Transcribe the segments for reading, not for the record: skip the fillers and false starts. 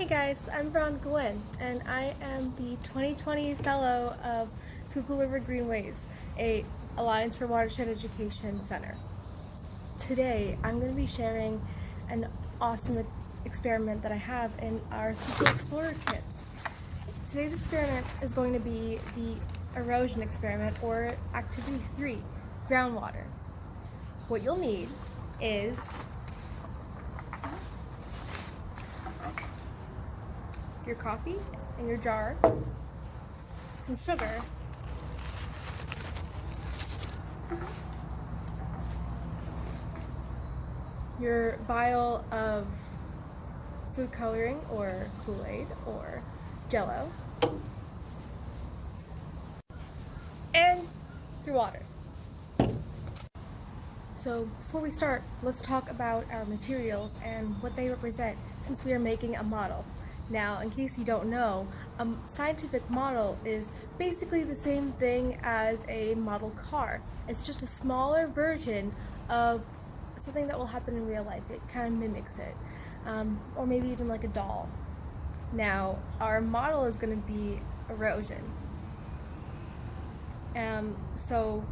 Hey guys, I'm Veronica, and I am the 2020 Fellow of Schuylkill River Greenways, a Alliance for Watershed Education Center. Today, I'm going to be sharing an awesome experiment that I have in our Schuylkill Explorer kits. Today's experiment is going to be the erosion experiment, or Activity 3, Groundwater. What you'll need is your coffee in your jar, some sugar, your vial of food coloring or Kool-Aid or Jello, and your water. So before we start, let's talk about our materials and what they represent, since we are making a model. Now, in case you don't know, a scientific model is basically the same thing as a model car. It's just a smaller version of something that will happen in real life. It kind of mimics it, or maybe even like a doll. Now, our model is going to be erosion. So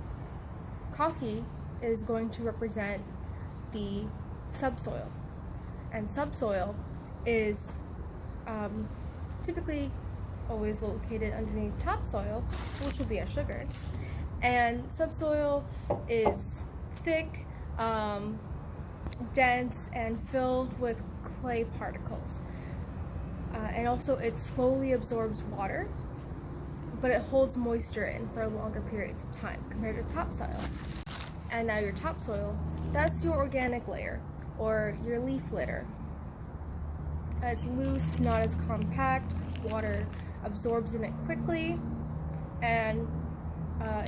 coffee is going to represent the subsoil, and subsoil is typically always located underneath topsoil, which will be our sugar. And subsoil is thick, dense, and filled with clay particles. And also it slowly absorbs water, but it holds moisture in for longer periods of time compared to topsoil. And now your topsoil, that's your organic layer, or your leaf litter. It's loose, not as compact, water absorbs in it quickly, and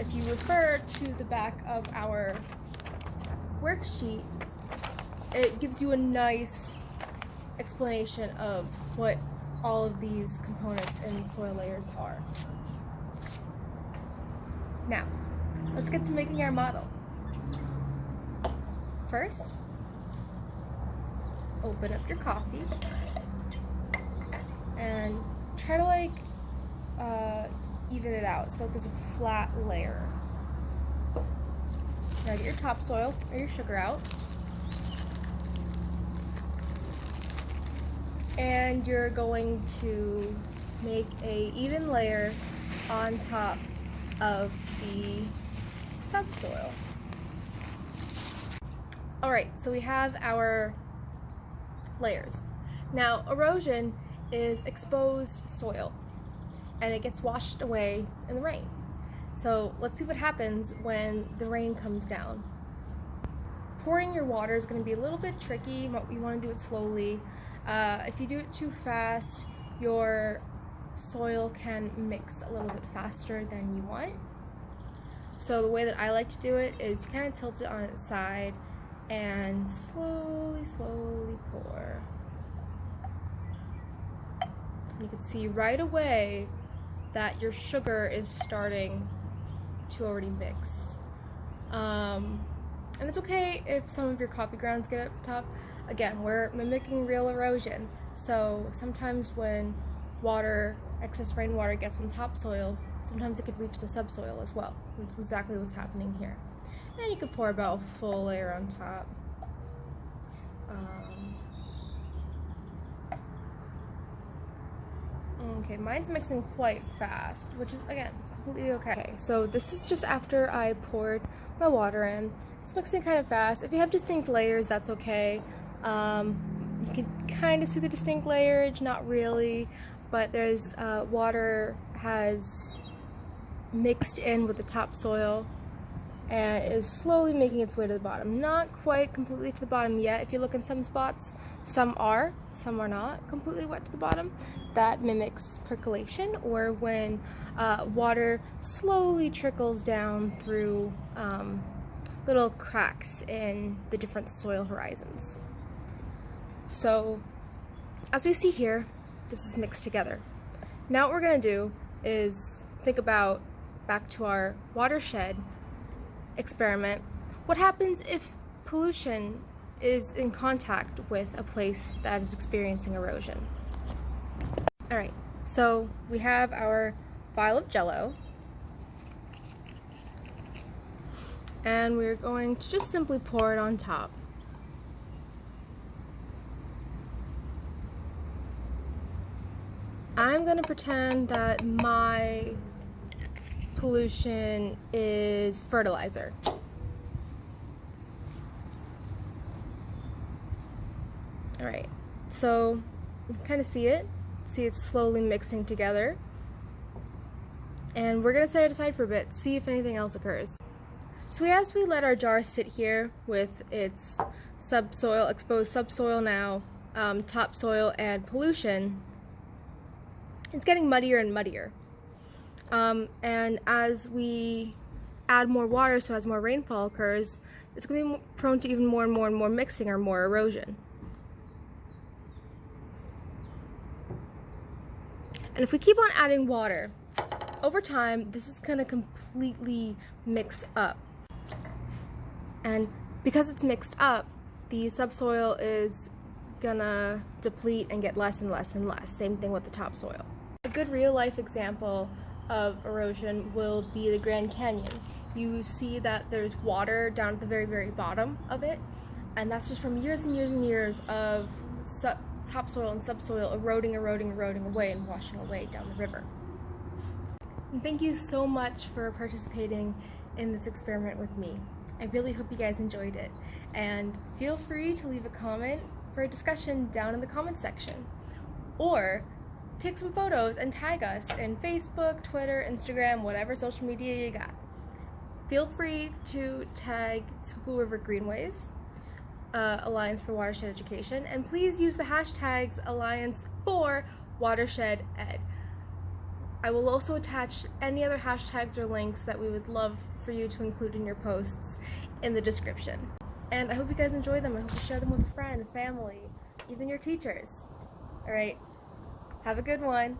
if you refer to the back of our worksheet, it gives you a nice explanation of what all of these components and soil layers are. Now, let's get to making our model. First, open up your coffee and try to even it out so there's a flat layer. Now get your topsoil or your sugar out, and you're going to make a even layer on top of the subsoil. Alright, so we have our layers. Now, erosion is exposed soil, and it gets washed away in the rain. So let's see what happens when the rain comes down. Pouring your water is going to be a little bit tricky. You want to do it slowly. If you do it too fast, your soil can mix a little bit faster than you want. So the way that I like to do it is kind of tilt it on its side and slowly pour. You can see right away that your sugar is starting to already mix. And it's okay if some of your coffee grounds get up top. Again, we're mimicking real erosion, so sometimes when excess rainwater gets in topsoil, sometimes it could reach the subsoil as well. That's exactly what's happening here. And you could pour about a full layer on top. Okay, mine's mixing quite fast, which is, again, it's completely okay. Okay, so this is just after I poured my water in. It's mixing kind of fast. If you have distinct layers, that's okay. You can kind of see the distinct layerage, not really, but there's water has mixed in with the topsoil and is slowly making its way to the bottom. Not quite completely to the bottom yet. If you look in some spots, some are not completely wet to the bottom. That mimics percolation, or when water slowly trickles down through little cracks in the different soil horizons. So, as we see here, this is mixed together. Now what we're going to do is think about, back to our watershed experiment, what happens if pollution is in contact with a place that is experiencing erosion? Alright, so we have our vial of Jello, and we're going to just simply pour it on top. I'm going to pretend that my pollution is fertilizer. Alright, so you can kind of see it. See it's slowly mixing together. And we're going to set it aside for a bit, see if anything else occurs. So as we let our jar sit here with its subsoil, exposed subsoil now, topsoil, and pollution, it's getting muddier and muddier. And as we add more water, so as more rainfall occurs, it's going to be prone to even more and more and more mixing or more erosion. And if we keep on adding water, over time, this is going to completely mix up. And because it's mixed up, the subsoil is gonna deplete and get less and less and less. Same thing with the topsoil. A good real-life example of erosion will be the Grand Canyon. You see that there's water down at the very, very bottom of it, and that's just from years and years and years of topsoil and subsoil eroding away and washing away down the river. And thank you so much for participating in this experiment with me. I really hope you guys enjoyed it, and feel free to leave a comment for a discussion down in the comments section, or take some photos and tag us in Facebook, Twitter, Instagram, whatever social media you got. Feel free to tag Schuylkill River Greenways, Alliance for Watershed Education, and please use the hashtags Alliance for Watershed Ed. I will also attach any other hashtags or links that we would love for you to include in your posts in the description. And I hope you guys enjoy them. I hope you share them with a friend, family, even your teachers. Alright, have a good one.